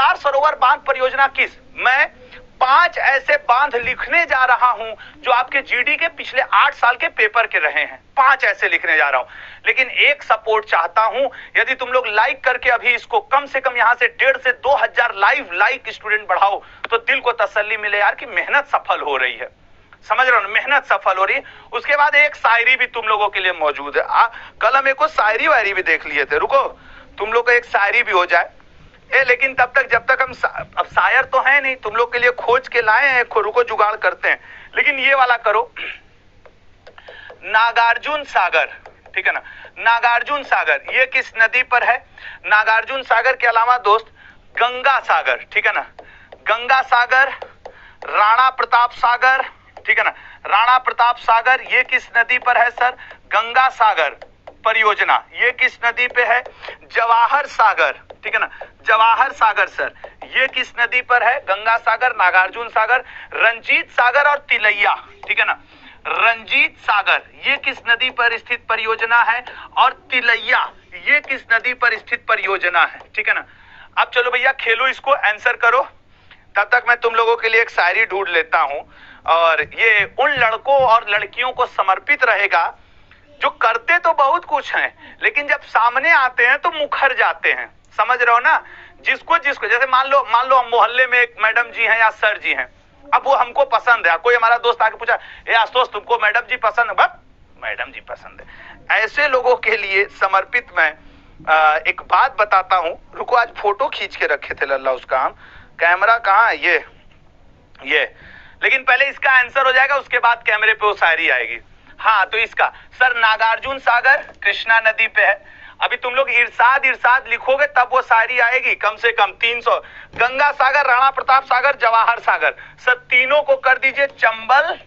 सरदार सरोवर बांध परियोजना किस? मैं 5 ऐसे बांध लिखने जा रहा हूं जो आपके जीडी के पिछले 8 साल के पेपर के रहे हैं। 5 ऐसे लिखने जा रहा हूं, लेकिन एक सपोर्ट चाहता हूं, यदि तुम लोग लाइक करके अभी इसको कम से कम यहां से 1.5 से 2,000 लाइक स्टूडेंट बढ़ाओ तो दिल को तसल्ली मिले यार कि मेहनत सफल हो रही है। समझ रहे हो ना, मेहनत सफल हो रही है। उसके बाद एक शायरी भी तुम लोगों के लिए मौजूद है। कल हम एक शायरी वायरी भी देख लिए थे, रुको तुम लोग को एक शायरी भी हो जाए। लेकिन तब तक जब तक हम अब शायर तो है नहीं, तुम लोग के लिए खोज के लाए हैं, रुको जुगाड़ करते हैं। लेकिन ये वाला करो, नागार्जुन सागर, ठीक है ना, नागार्जुन सागर ये किस नदी पर है? नागार्जुन सागर के अलावा दोस्त गंगा सागर, ठीक है ना, गंगा सागर, राणा प्रताप सागर, ठीक है ना, राणा प्रताप सागर ये किस नदी पर है सर? गंगा सागर परियोजना ये किस नदी पे है? जवाहर सागर, ठीक है ना, जवाहर सागर सर ये किस नदी पर है? गंगा सागर, नागार्जुन सागर, रंजीत सागर और तिलैया, ठीक है ना, रंजीत सागर ये किस नदी पर स्थित परियोजना है? और तिलैया ये किस नदी पर स्थित परियोजना है? ठीक है ना। अब चलो भैया खेलो, इसको आंसर करो, तब तक मैं तुम लोगों के लिए एक शायरी ढूंढ लेता हूं, और ये उन लड़कों और लड़कियों को समर्पित रहेगा जो करते तो बहुत कुछ हैं लेकिन जब सामने आते हैं तो मुखर जाते हैं। समझ रहे हो ना, जिसको जिसको जैसे मान लो हम मोहल्ले में एक मैडम जी हैं या सर जी हैं, अब वो हमको पसंद है, कोई हमारा दोस्त आके पूछा ए आशुतोष तुमको मैडम जी पसंद है? बस मैडम जी पसंद है। ऐसे लोगों के लिए समर्पित मैं एक बात बताता हूं। रुको, आज फोटो खींच के रखे थे लल्ला, उसका हम कैमरा कहाँ है? ये लेकिन पहले इसका आंसर हो जाएगा, उसके बाद कैमरे पे वो शायरी आएगी। हाँ, तो इसका सर नागार्जुन सागर कृष्णा नदी पे है। अभी तुम लोग इरशाद लिखोगे तब वो शायरी आएगी, कम से कम 300। गंगा सागर, राणा प्रताप सागर, जवाहर सागर, सर तीनों को कर दीजिए चंबल,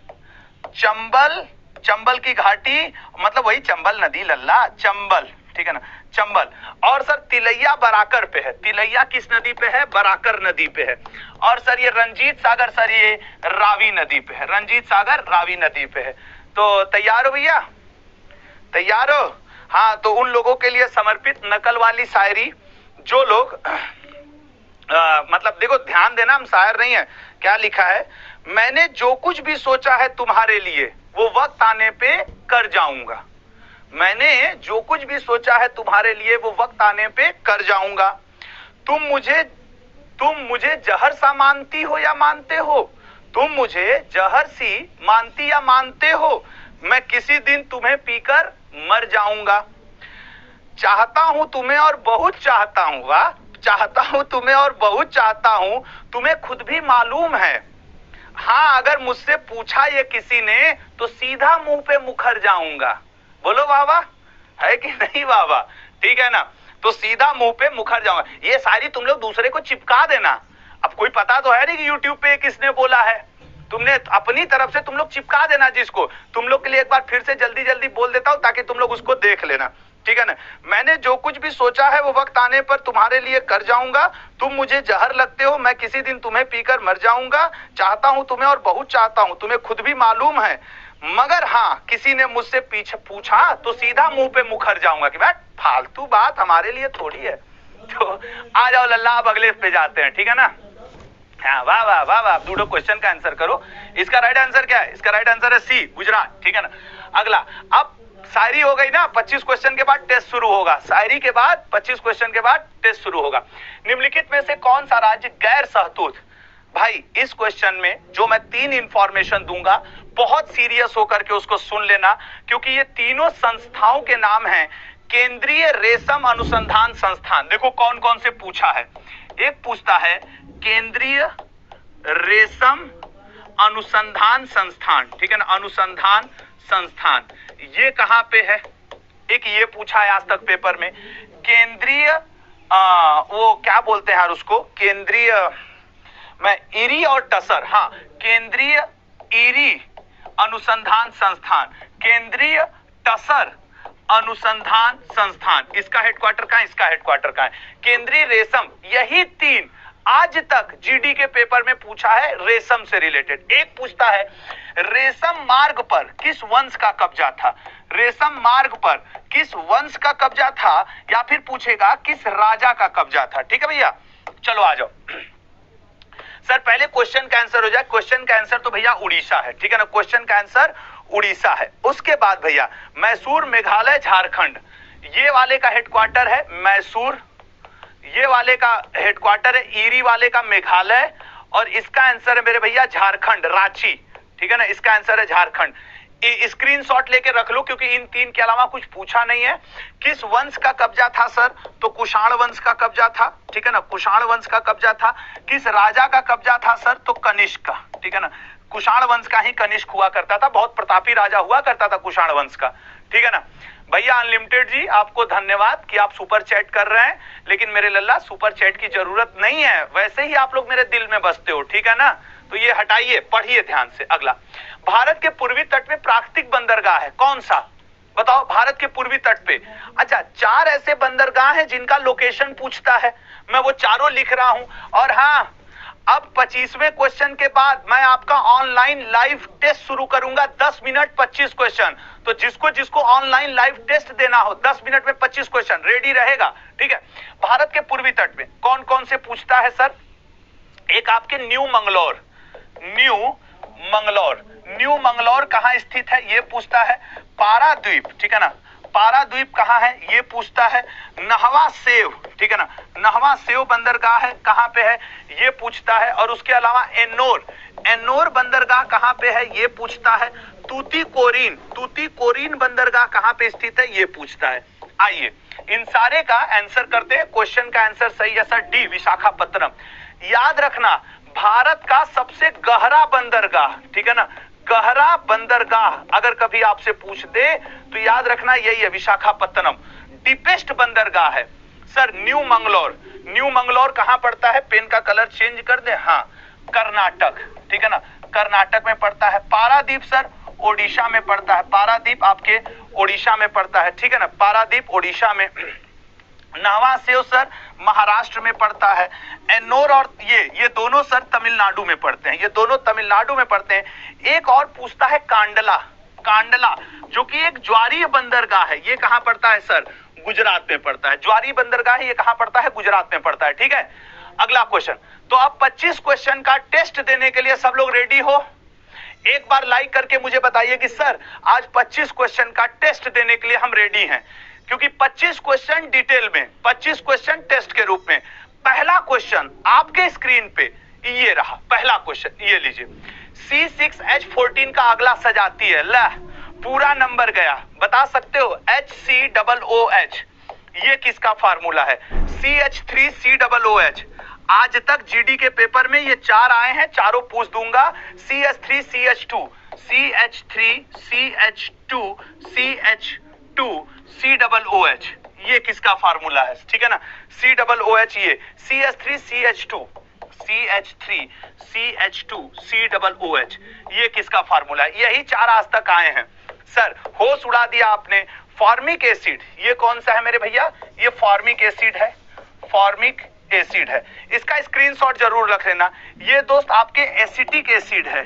चंबल की घाटी, मतलब वही चंबल नदी लल्ला, चंबल, ठीक है ना, चंबल। और सर तिलैया बराकर पे है। तिलैया किस नदी पे है? बराकर नदी पे है। और सर ये रंजीत सागर, सर ये रावी नदी पे है। रंजीत सागर रावी नदी पे है। तो तैयार हो भैया? तैयार हो? हाँ, तो उन लोगों के लिए समर्पित नकल वाली शायरी जो लोग मतलब देखो ध्यान देना, हम शायर नहीं है। क्या लिखा है? मैंने जो कुछ भी सोचा है तुम्हारे लिए वो वक्त आने पे कर जाऊंगा। मैंने जो कुछ भी सोचा है तुम्हारे लिए वो वक्त आने पे कर जाऊंगा। तुम मुझे जहर सा मानती हो या मानते हो? तुम मुझे जहर सी मानती या मानते हो? मैं किसी दिन तुम्हें पीकर मर जाऊंगा। चाहता हूं तुम्हें और बहुत चाहता हूं, वाह, चाहता हूं तुम्हें और बहुत चाहता हूं, तुम्हें खुद भी मालूम है। हाँ, अगर मुझसे पूछा ये किसी ने तो सीधा मुंह पे मुखर जाऊंगा। बोलो वाह वाह, है कि नहीं वाह वाह? ठीक है ना, तो सीधा मुंह पे मुखर जाऊंगा। ये सारी तुम लोग दूसरे को चिपका देना। अब कोई पता तो है नहीं कि यूट्यूब पे किसने बोला है, तुमने अपनी तरफ से तुम लोग चिपका देना। जिसको तुम लोग के लिए एक बार फिर से जल्दी जल्दी बोल देता हूं ताकि तुम लोग उसको देख लेना, ठीक है ना। मैंने जो कुछ भी सोचा है वो वक्त आने पर तुम्हारे लिए कर जाऊंगा। तुम मुझे जहर लगते हो, मैं किसी दिन तुम्हें पीकर मर जाऊंगा। चाहता हूं तुम्हें और बहुत चाहता हूं, तुम्हें खुद भी मालूम है। मगर हाँ, किसी ने मुझसे पीछे पूछा तो सीधा मुंह पे मुखर जाऊंगा कि बैठ फालतू बात हमारे लिए थोड़ी है। तो आ जाओ लल्ला, अब अगले पे जाते हैं, ठीक है ना। हाँ, वाह वाह वाह वाह, दूसरे क्वेश्चन का आंसर करो। इसका राइट आंसर क्या है? इसका राइट आंसर है सी, गुजरात, ठीक है ना। अगला, अब शायरी हो गई ना, 25 क्वेश्चन के बाद टेस्ट शुरू होगा। शायरी के बाद 25 क्वेश्चन के बाद टेस्ट शुरू होगा। निम्नलिखित में से कौन सा राज्य गैर सहतूत? भाई इस क्वेश्चन में जो मैं 3 इंफॉर्मेशन दूंगा, बहुत सीरियस होकर के उसको सुन लेना, क्योंकि ये तीनों संस्थाओं के नाम हैं केंद्रीय रेशम अनुसंधान संस्थान। देखो कौन कौन से पूछा है। एक पूछता है केंद्रीय रेशम अनुसंधान संस्थान, ठीक है ना, अनुसंधान संस्थान, ये कहां पे है? एक ये पूछा है आज तक पेपर में, केंद्रीय वो क्या बोलते हैं यार उसको, केंद्रीय मैं इरी और टसर, हाँ, केंद्रीय इरी अनुसंधान संस्थान, केंद्रीय टसर अनुसंधान संस्थान, इसका हेडक्वार्टर कहां है? इसका हेडक्वार्टर कहां है? केंद्रीय रेशम, यही 3 आज तक जीडी के पेपर में पूछा है रेशम से रिलेटेड। एक पूछता है रेशम मार्ग पर किस वंश का कब्जा था? रेशम मार्ग पर किस वंश का कब्जा था, या फिर पूछेगा किस राजा का कब्जा था। ठीक है भैया, चलो आ जाओ। सर पहले क्वेश्चन का आंसर हो जाए। क्वेश्चन का आंसर तो भैया उड़ीसा है, ठीक है ना, क्वेश्चन का आंसर उड़ीसा है। उसके बाद भैया मैसूर मेघालय झारखंड, ये वाले का हेडक्वार्टर है मैसूर, ये वाले का हेडक्वार्टर है ईरी वाले का मेघालय, और इसका आंसर है मेरे भैया झारखंड रांची, ठीक है ना, इसका आंसर है झारखंड। स्क्रीनशॉट लेके रख लो क्योंकि इन तीन के अलावा कुछ पूछा नहीं है। किस वंश का कब्जा था सर, तो कुषाण वंश का कब्जा था, ठीक है ना, कुषाण वंश का कब्जा था। किस राजा का कब्जा था सर, तो कनिष्क का, ठीक है ना, कुषाण वंश का ही कनिष्क हुआ करता था, बहुत प्रतापी राजा हुआ करता था कुषाण वंश का, ठीक है ना। भैया अनलिमिटेड जी आपको धन्यवाद कि आप सुपर चैट कर रहे हैं, लेकिन मेरे लल्ला सुपर चैट की जरूरत नहीं है, वैसे ही आप लोग मेरे दिल में बसते हो, ठीक है ना, तो ये हटाइए, पढ़िए ध्यान से। अगला, भारत के पूर्वी तट पे प्राकृतिक बंदरगाह है कौन सा, बताओ भारत के पूर्वी तट पे। अच्छा, 4 ऐसे बंदरगाह हैं जिनका लोकेशन पूछता है, मैं वो चारों लिख रहा हूं। और हाँ, अब 25वें क्वेश्चन के बाद मैं आपका ऑनलाइन लाइव टेस्ट शुरू करूंगा, 10 मिनट 25 क्वेश्चन। तो जिसको जिसको ऑनलाइन लाइव टेस्ट देना हो 10 मिनट में 25 क्वेश्चन रेडी रहेगा, ठीक है। भारत के पूर्वी तट में कौन कौन से पूछता है सर, एक आपके न्यू मंगलौर, न्यू मंगलौर कहां स्थित है ये पूछता है। पाराद्वीप, ठीक है ना, पाराद्वीप कहां है ये पूछता है। नहवा सेव, ठीक है ना, नहवा सेव बंदरगाह है कहां पे है ये पूछता है। और उसके अलावा एन्नोर बंदरगाह कहां पे है ये पूछता है। तूतीकोरिन बंदरगाह कहां पे स्थित है ये पूछता है। आइए इन सारे का आंसर करते हैं। क्वेश्चन का आंसर सही है सर डी, विशाखापत्तनम। याद रखना भारत का सबसे गहरा बंदरगाह, ठीक है ना, गहरा बंदरगाह अगर कभी आपसे पूछ दे तो याद रखना यही है, विशाखापत्तनम। डीपेस्ट बंदरगाह है सर न्यू मंगलौर कहां पड़ता है, पेन का कलर चेंज कर दे, हाँ कर्नाटक, ठीक है ना, कर्नाटक में पड़ता है। पारादीप सर ओडिशा में पड़ता है, पारादीप आपके ओडिशा में पड़ता है, ठीक है ना, पारादीप ओडिशा में। नावा सेव सर महाराष्ट्र में पड़ता है। एन्नोर और ये दोनों सर तमिलनाडु में पड़ते हैं, ये दोनों तमिलनाडु में पड़ते हैं। एक और पूछता है कांडला जो कि एक ज्वारीय बंदरगाह है, ये कहां पड़ता है सर, गुजरात में पड़ता है। ज्वारीय बंदरगाह ये कहां पड़ता है, गुजरात में पड़ता है, ठीक है। अगला क्वेश्चन, तो अब 25 क्वेश्चन का टेस्ट देने के लिए सब लोग रेडी हो। एक बार लाइक करके मुझे बताइए कि सर आज 25 क्वेश्चन का टेस्ट देने के लिए हम रेडी हैं, क्योंकि 25 क्वेश्चन डिटेल में, 25 क्वेश्चन टेस्ट के रूप में। पहला क्वेश्चन आपके स्क्रीन पे ये रहा, पहला क्वेश्चन ये लीजिए। C6H14 का अगला सजाती है, ला पूरा नंबर गया, बता सकते हो HCOOH ये किसका फार्मूला है। CH3COOH आज तक जीडी के पेपर में ये 4 आए हैं, चारों पूछ दूंगा। CH3CH2 CH2CH2COOH ये किसका फार्मूला है, ठीक है ना, COOH ये CH3CH2 ये किसका फार्मूला है। यही 4 आज तक आए हैं सर, होश उड़ा दिया आपने। फॉर्मिक एसिड ये कौन सा है मेरे भैया, ये फॉर्मिक एसिड है, फॉर्मिक एसिड है, इसका स्क्रीनशॉट जरूर रख लेना। ये दोस्त आपके एसिटिक एसिड है।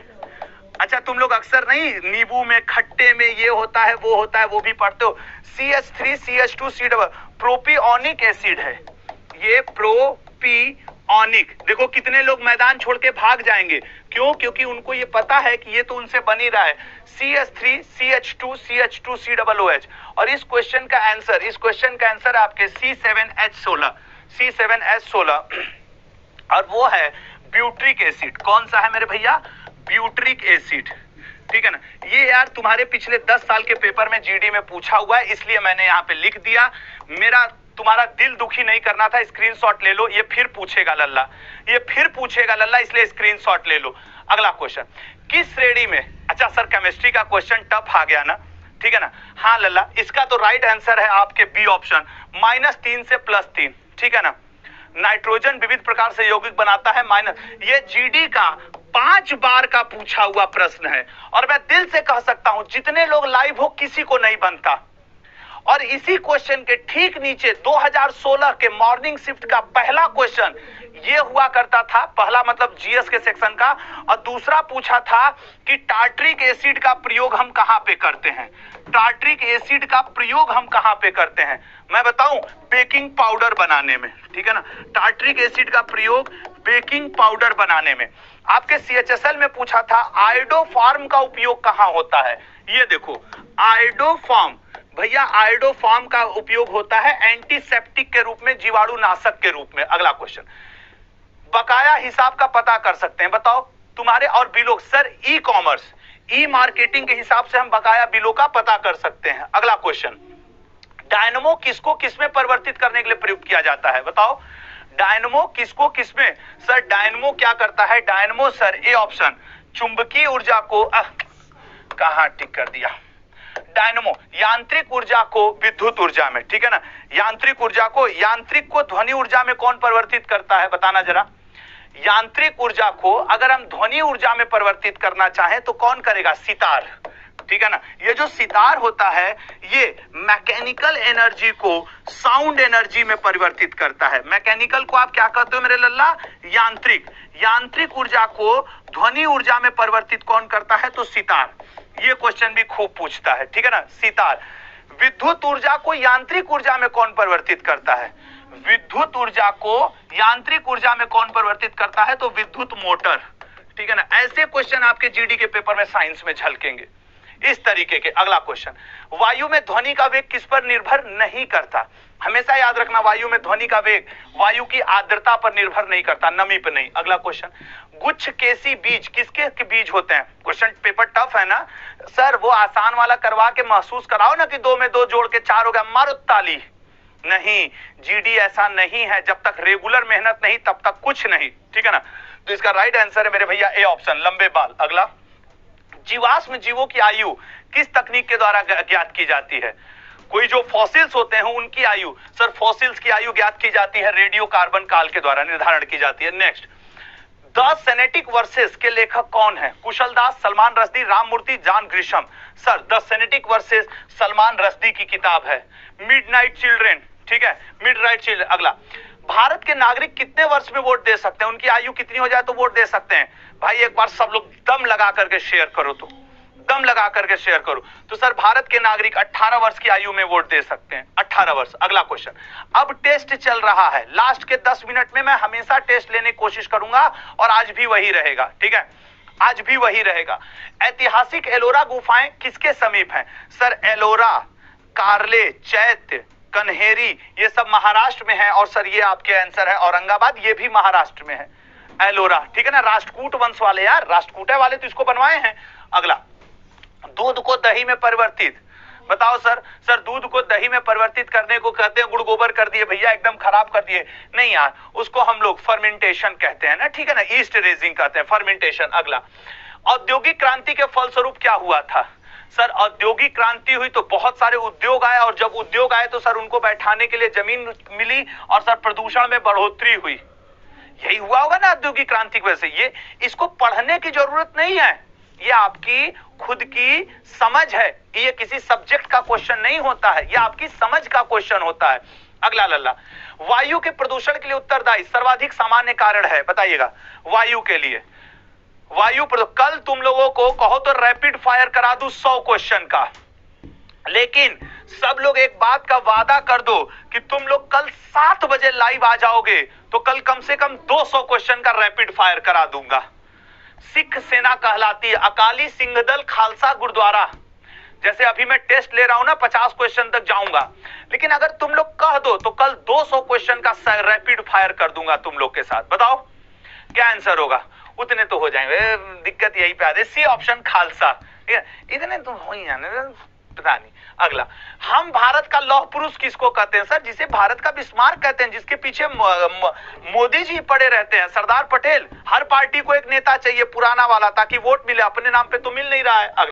अच्छा तुम लोग अक्सर नहीं नींबू में खट्टे में ये होता है वो होता है वो भी पढ़ते हो। CH3CH2 प्रोपियोनिक एसिड है, ये प्रोपियोनिक। देखो कितने लोग मैदान छोड़ के भाग जाएंगे, क्यों, क्योंकि उनको ये पता है कि ये तो उनसे बन ही रहा है। CH3CH2CH2COOH और इस क्वेश्चन का आंसर आपके C7H16 और वो है ब्यूट्रिक एसिड। कौन सा है मेरे भैया, ब्यूट्रिक एसिड, ठीक है ना। ये यार तुम्हारे पिछले 10 साल के पेपर में जीडी में पूछा हुआ है, इसलिए मैंने यहाँ पे लिख दिया। मेरा तुम्हारा दिल दुखी नहीं करना था, स्क्रीनशॉट ले लो, ये फिर पूछेगा लल्ला, इसलिए स्क्रीनशॉट ले लो। अगला क्वेश्चन, किस श्रेणी में, अच्छा सर केमिस्ट्री का क्वेश्चन टफ आ गया ना, ठीक है ना, हाँ लल्ला, इसका तो राइट आंसर है आपके बी ऑप्शन, -3 से +3, ठीक है ना। नाइट्रोजन विविध प्रकार से यौगिक बनाता है माइनस, ये जीडी का 5 बार का पूछा हुआ प्रश्न है। और मैं दिल से कह सकता हूं जितने लोग लाइव हो किसी को नहीं बनता, और इसी क्वेश्चन के ठीक नीचे 2016 के मॉर्निंग शिफ्ट का पहला क्वेश्चन ये हुआ करता था, पहला मतलब जीएस के सेक्शन का, और दूसरा पूछा था कि टार्ट्रिक एसिड का प्रयोग हम कहां पे करते हैं, टार्ट्रिक एसिड का प्रयोग हम कहां पे करते हैं, मैं बताऊं, बेकिंग पाउडर बनाने में, ठीक है ना, टार्ट्रिक एसिड का प्रयोग बेकिंग पाउडर बनाने में। आपके सीएचएसएल में पूछा था आयोडोफॉर्म का उपयोग कहां होता है, ये देखो आयोडोफॉर्म, भैया आयोडोफॉर्म का उपयोग होता है एंटीसेप्टिक के रूप में, जीवाणुनाशक के रूप में। अगला क्वेश्चन, बकाया हिसाब का पता कर सकते हैं, बताओ तुम्हारे और बिलों, सर ई कॉमर्स ई मार्केटिंग के हिसाब से हम बकाया बिलों का पता कर सकते हैं। अगला क्वेश्चन, डायनमो किसको किसमें परिवर्तित करने के लिए प्रयुक्त किया जाता है, बताओ डायनमो किसको किसमें, सर डायनमो क्या करता है, डायनमो सर ए ऑप्शन चुंबकीय ऊर्जा को कहां टिक कर दिया, डायनमो यांत्रिक ऊर्जा को विद्युत ऊर्जा में, ठीक है ना, यांत्रिक ऊर्जा को, यांत्रिक को ध्वनि ऊर्जा में कौन परिवर्तित करता है बताना जरा, यांत्रिक ऊर्जा को अगर हम ध्वनि ऊर्जा में परिवर्तित करना चाहें तो कौन करेगा, सितार, ठीक है ना। ये जो सितार होता है ये मैकेनिकल एनर्जी को साउंड एनर्जी में परिवर्तित करता है। मैकेनिकल को आप क्या कहते हो मेरे लल्ला, यांत्रिक, यांत्रिक ऊर्जा को ध्वनि ऊर्जा में परिवर्तित कौन करता है, तो सितार। ये क्वेश्चन भी खूब पूछता है, ठीक है ना, सितार। विद्युत ऊर्जा को यांत्रिक ऊर्जा में कौन परिवर्तित करता है, विद्युत ऊर्जा को यांत्रिक ऊर्जा में कौन परिवर्तित करता है, तो विद्युत मोटर, ठीक है ना। ऐसे क्वेश्चन आपके जीडी के पेपर में साइंस में झलकेंगे इस तरीके के। अगला क्वेश्चन, वायु में ध्वनि का वेग किस पर निर्भर नहीं करता, हमेशा याद रखना वायु में ध्वनि का वेग वायु की आर्द्रता पर निर्भर नहीं करता, नमी पर नहीं। अगला क्वेश्चन, गुच्छ केसी बीज किसके के बीज होते हैं, क्वेश्चन पेपर टफ है ना सर, वो आसान वाला करवा के महसूस कराओ ना कि 2 में 2 जोड़ के 4 हो गया, मारो ताली। नहीं, जीडी ऐसा नहीं है, जब तक रेगुलर मेहनत नहीं तब तक कुछ नहीं, ठीक है ना। तो इसका राइट आंसर है मेरे भैया ए ऑप्शन, लंबे बाल। अगला, जीवाश्म जीवों की आयु किस तकनीक के द्वारा ज्ञात की जाती है, कोई जो फॉसिल्स होते हैं उनकी आयु, सर फॉसिल्स की आयु ज्ञात की जाती है रेडियो कार्बन काल के द्वारा निर्धारण की जाती है। नेक्स्ट, द सेनेटिक वर्सेस के लेखक कौन है, Kushal Das, Salman Rushdie, Ramamurthy, John Grisham. Sir the Satanic Verses Salman Rushdie की किताब है, मिडनाइट चिल्ड्रन, ठीक है, मिडनाइट चिल्ड्रन। अगला, भारत के नागरिक कितने वर्ष में वोट दे सकते हैं, उनकी आयु कितनी हो जाए तो वोट दे सकते हैं, भाई एक बार सब लोग दम लगा करके शेयर करो, तो दम लगा करके शेयर करो। तो सर भारत के नागरिक 18 वर्ष की आयु में वोट दे सकते हैं, 18 वर्ष। अगला क्वेश्चन, अब टेस्ट चल रहा है, लास्ट के 10 मिनट में मैं हमेशा टेस्ट लेने की कोशिश करूंगा और आज भी वही रहेगा, ठीक है, आज भी वही रहेगा। ऐतिहासिक एलोरा गुफाएं किसके समीप हैं, सर एलोरा, कार्ले, चैत्य, कन्हेरी, ये सब महाराष्ट्र में है, और सर ये आपके आंसर है औरंगाबाद, ये भी महाराष्ट्र में है एलोरा, ठीक है ना। राष्ट्रकूट वंश वाले यार, राष्ट्रकूट वाले तो इसको बनवाए हैं। अगला, दूध को दही में परिवर्तित, बताओ सर, सर दूध को दही में परिवर्तित करने को कहते हैं गुड़ गोबर कर दिए भैया, एकदम खराब कर दिए, नहीं यार, उसको हम लोग फर्मेंटेशन कहते हैं ना, ठीक है ना, ईस्ट रेजिंग कहते हैं, फर्मेंटेशन। अगला, औद्योगिक क्रांति के फलस्वरूप क्या हुआ था, सर औद्योगिक क्रांति हुई तो बहुत सारे उद्योग आए, और जब उद्योग आए तो सर उनको बैठाने के लिए जमीन मिली, और सर प्रदूषण में बढ़ोतरी हुई, यही हुआ होगा ना औद्योगिक क्रांति की वजह से। ये इसको पढ़ने की जरूरत नहीं है, ये आपकी खुद की समझ है, ये किसी सब्जेक्ट का क्वेश्चन नहीं होता है, ये आपकी समझ का क्वेश्चन होता है। अगला लल्ला, वायु के प्रदूषण के लिए उत्तरदायी सर्वाधिक सामान्य कारण है, बताइएगा वायु के लिए, वायु कल तुम लोगों को कहो तो रैपिड फायर करा दूं 100 क्वेश्चन का, लेकिन सब लोग एक बात का वादा कर दो कि तुम लोग कल 7 बजे लाइव आ जाओगे तो कल कम से कम 200 क्वेश्चन का रैपिड फायर करा दूंगा। सिख सेना कहलाती है अकाली सिंह दल खालसा गुरुद्वारा, जैसे अभी मैं टेस्ट ले रहा हूं ना 50 क्वेश्चन तक जाऊंगा, लेकिन अगर तुम लोग कह दो तो कल 200 क्वेश्चन का रैपिड फायर कर दूंगा तुम लोग के साथ। बताओ क्या आंसर होगा, उतने तो हो जाएंगे, दिक्कत यही पे आती है, सी ऑप्शन खालसा, ठीक है, इतने तो हो ही जाने, पता नहीं। अगला, हम भारत का लौह पुरुष किसको कहते हैं, सर जिसे भारत का बिस्मार्क कहते हैं, जिसके पीछे मोदी जी पड़े रहते हैं, सरदार पटेल। हर पार्टी को एक नेता चाहिए पुराना वाला, ताकि वोट मिले, अपने नाम पे तो मिल नहीं रहा है।